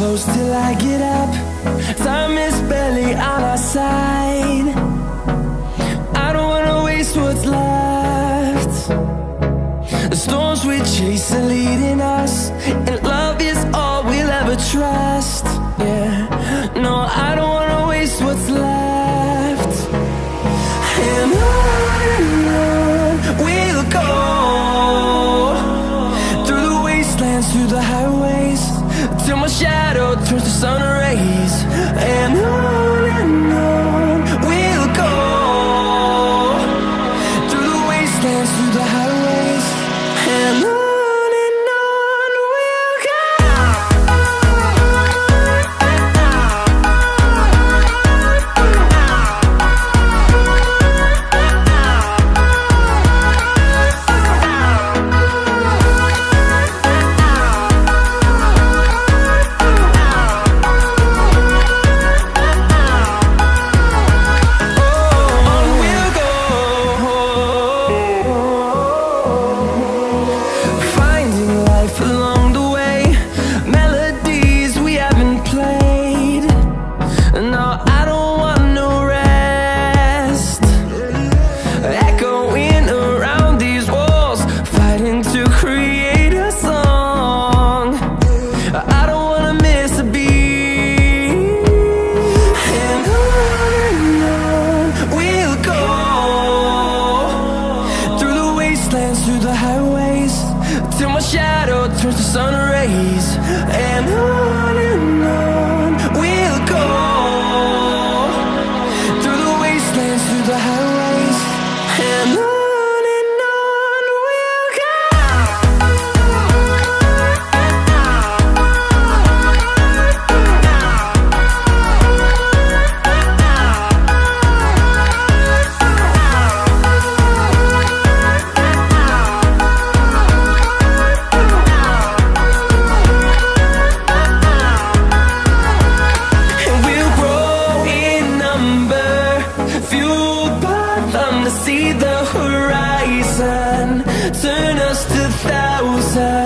close till I get up. Time is barely on our side. I don't wanna waste what's left. The storms we chase are leading us, and love is all we'll ever trust. Yeah, no, I don't wanna waste what's left. And on we'll go, through the wastelands, through the highways, till my shadow turns to sun rays. And on we'll go, through the wastelands, through the highways, and on we'll go. Through the highways, till my shadow turns to sun rays. And on we'll go, through the wastelands, through the highways, and on we'll go. See the horizon, turn us to thousands.